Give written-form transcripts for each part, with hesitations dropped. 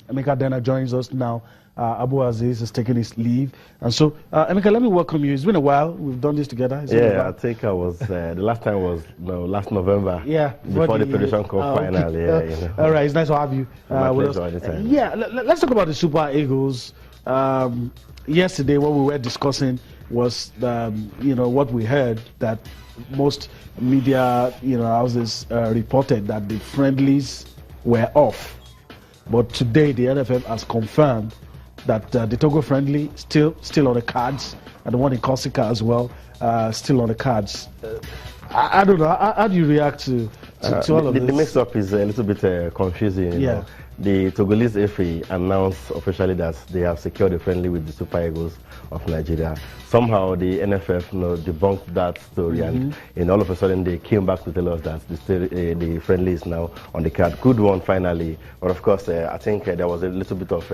Emeka Dena joins us now. Abu Aziz is taking his leave. And so, Emeka, let me welcome you. It's been a while. We've done this together. Yeah, I think I was, the last time was last November. Yeah. Before the Federation Cup final. Okay. Yeah, you know. All right, it's nice to have you. With us. Yeah, let's talk about the Super Eagles. Yesterday, what we were discussing was, what we heard that most media, houses reported that the friendlies were off. But today, the NFF has confirmed that the Togo friendly still on the cards, and the one in Corsica as well, still on the cards. I don't know. How do you react to all of this? The mix-up is a little bit confusing. You know. The Togolese FA announced officially that they have secured a friendly with the Super Eagles of Nigeria. Somehow the NFF debunked that story, and all of a sudden they came back to tell us that the friendly is now on the card. Good one finally, but of course I think there was a little bit of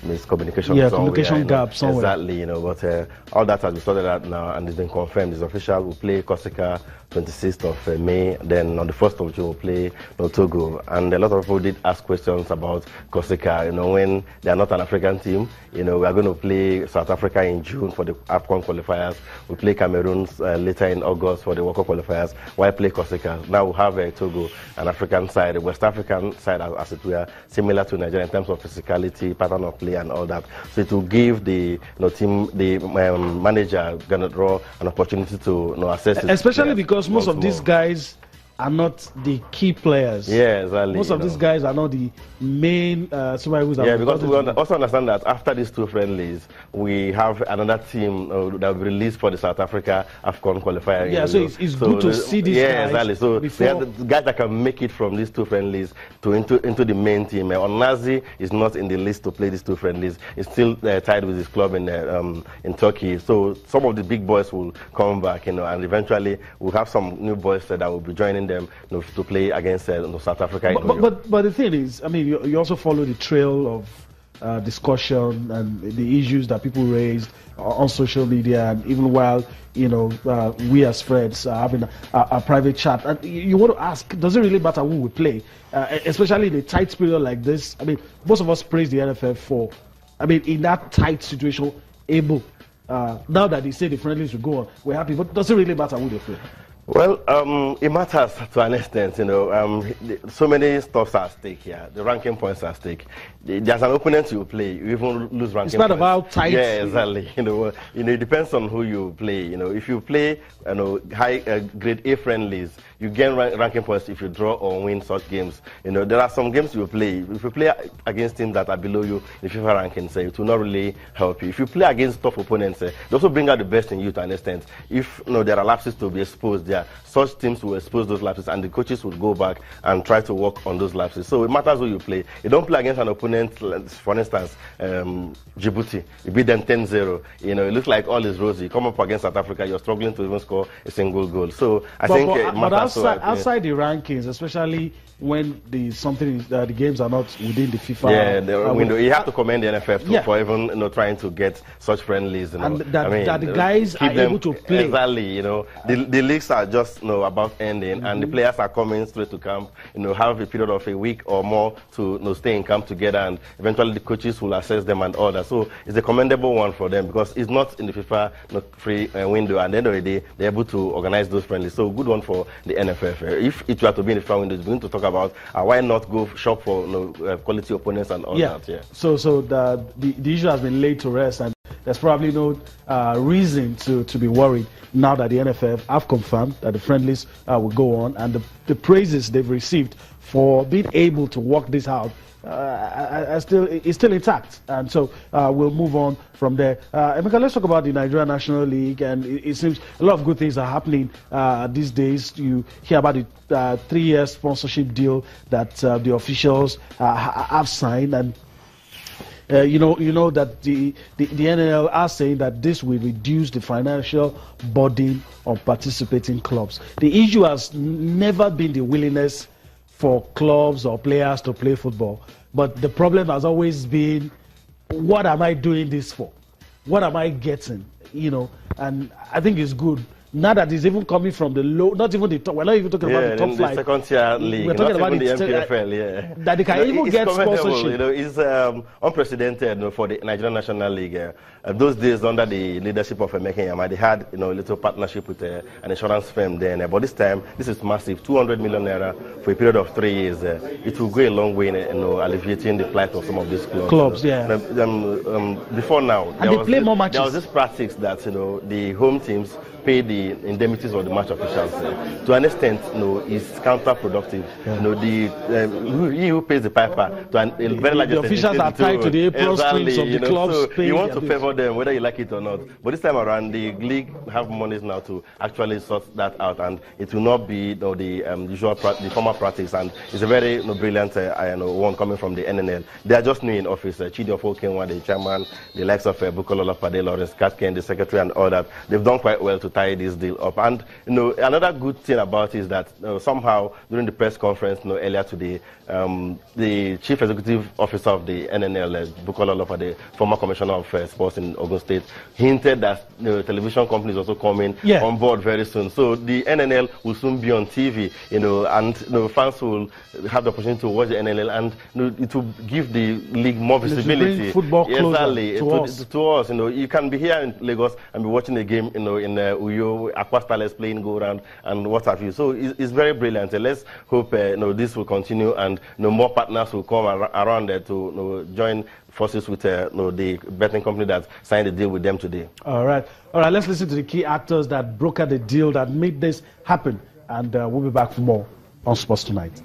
miscommunication. Yeah, communication gap somewhere. Exactly, but all that has been sorted out now and it's been confirmed. It's official. We'll play Corsica 26th of May. Then on the 1st of June we'll play Togo. And a lot of people did ask questions about Corsica. When they are not an African team, we are going to play South Africa in June for the AFCON qualifiers. We play Cameroon later in August for the World Cup qualifiers. Why play Corsica? Now we have Togo, an African side, a West African side, as it were, similar to Nigeria in terms of physicality, pattern of play, and all that. So it will give the team, the manager, gonna draw an opportunity to assess it. Especially because most of these guys are not the key players. Yeah, exactly. Most of these guys are not the main Super Eagles. Yeah, because we also understand that after these two friendlies, we have another team that will be released for the South Africa AFCON qualifier. Yeah, so it's good to see these guys. Yeah, exactly. So they are the guys that can make it from these two friendlies into the main team. Onazi is not in the list to play these two friendlies. He's still tied with his club in Turkey. So some of the big boys will come back, and eventually we'll have some new boys that will be joining them to play against South Africa. But the thing is, I mean, you also follow the trail of discussion and the issues that people raised on social media, and even while we as friends are having a private chat, and you want to ask, does it really matter who we play, especially in a tight period like this? I mean, most of us praise the NFF for, in that tight situation, able. Now that they say the friendlies will go on, we're happy, but does it really matter who they play? Well, it matters to an extent, so many stuffs are at stake here. The ranking points are at stake. There's an opponent you play, you even lose ranking points. It's not about tight. Yeah, exactly. It depends on who you play. If you play, high grade A friendlies, you gain ranking points if you draw or win such games. There are some games you play. If you play against teams that are below you in the FIFA rankings, it will not really help you. If you play against tough opponents, they also bring out the best in you to an extent. If there are lapses to be exposed there, such teams will expose those lapses, and the coaches will go back and try to work on those lapses. So it matters who you play. You don't play against an opponent, for instance, Djibouti. You beat them 10-0. It looks like all is rosy. You come up against South Africa, you're struggling to even score a single goal. So I think it matters. But outside the rankings, especially when the games are not within the FIFA window, you have to commend the NFF for even trying to get such friendlies. And that the guys are able to play. Exactly. The leagues are just about ending, and the players are coming straight to camp. Have a period of a week or more to stay in camp together, and eventually the coaches will assess them and all that. So it's a commendable one for them because it's not in the FIFA free window. At the end of the day, they're able to organize those friendlies. So good one for the NFF. If it were to be in the FIFA window, it's going to talk about why not go shop for quality opponents and all that. Yeah. So the issue has been laid to rest, and there's probably no reason to be worried now that the NFF have confirmed that the friendlies will go on, and the praises they've received for being able to work this out is still intact. And so we'll move on from there. Emeka, let's talk about the Nigerian National League, and it seems a lot of good things are happening these days. You hear about the 3-year sponsorship deal that the officials have signed, and you know that the NNL are saying that this will reduce the financial burden on participating clubs. The issue has never been the willingness for clubs or players to play football, but the problem has always been, what am I doing this for? What am I getting? And I think it's good now that it's even coming from the low, not even the top, we're not even talking about the top the flight. second tier league. We're talking about the NFF, that they can even get sponsorship. It's unprecedented for the Nigerian National League. Those days under the leadership of Emeka Yama, they had a little partnership with an insurance firm then. But this time, this is massive, 200 million naira for a period of 3 years. It will go a long way in alleviating the plight of some of these clubs. Before now, there was this practice that the home teams pay the indemnities of the match officials. To an extent, it's counterproductive. He who pays the piper to a very large extent. The officials are tied to the apron strings of the clubs. So you want to favor them, whether you like it or not. But this time around, the league have monies now to actually sort that out, and it will not be the usual, the former practice. And it's a very brilliant one coming from the NNL. They are just new in office. Chidi Ofokenwa, the chairman, the likes of Bukola Olafade, Lawrence Katken, the secretary, and all that. They've done quite well to tie this deal up. And another good thing about it is that somehow during the press conference earlier today, the chief executive officer of the NNL, Bukola Olafade, the former commissioner of sports in Ogun State, hinted that the television company is also coming on board very soon. So the NNL will soon be on TV, and fans will have the opportunity to watch the NNL, and it will give the league more visibility. Bring football closer to us. You can be here in Lagos and be watching a game, in Uyo, Aqua Stars playing go around and what have you. So it's very brilliant. Let's hope this will continue, and more partners will come around there to join forces with the betting company that signed the deal with them today. All right. Let's listen to the key actors that brokered the deal that made this happen, and we'll be back for more on Sports Tonight.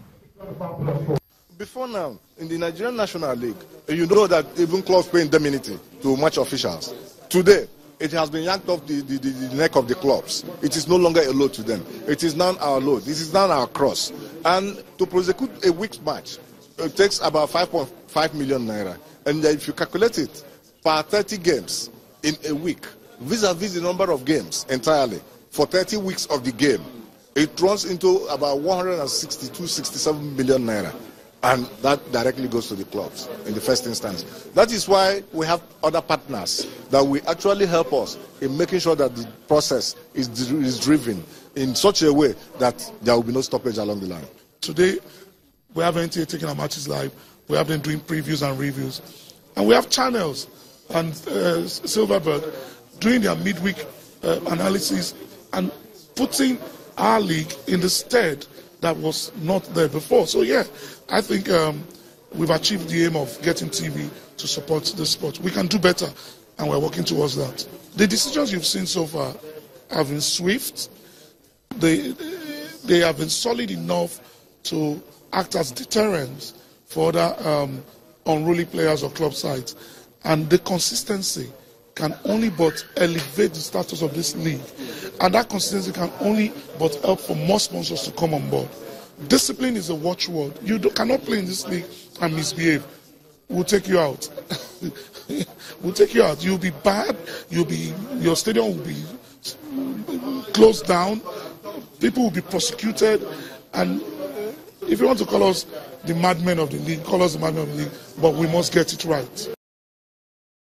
Before now, in the Nigerian National League, you know that even clubs pay indemnity to match officials. Today, it has been yanked off the neck of the clubs. It is no longer a load to them. It is now our load. This is now our cross. And to prosecute a week's match, it takes about 5.5 million naira. And if you calculate it per 30 games in a week, vis-a-vis the number of games entirely, for 30 weeks of the game, it runs into about 162-67 million naira. And that directly goes to the clubs in the first instance. That is why we have other partners that will actually help us in making sure that the process is driven in such a way that there will be no stoppage along the line. Today, we have NTA taking our matches live. We have them doing previews and reviews. And we have channels and Silverberg doing their midweek analysis and putting our league in the stead that was not there before. So yeah, I think we've achieved the aim of getting TV to support the sport. We can do better, and we're working towards that. The decisions you've seen so far have been swift. They have been solid enough to act as deterrents for other unruly players or club sides. And the consistency can only but elevate the status of this league. And that consistency can only but help for more sponsors to come on board. Discipline is a watchword. You cannot play in this league and misbehave. We'll take you out. We'll take you out. You'll be bad. Your stadium will be closed down. People will be prosecuted. And if you want to call us the madmen of the league, call us the madmen of the league. But we must get it right.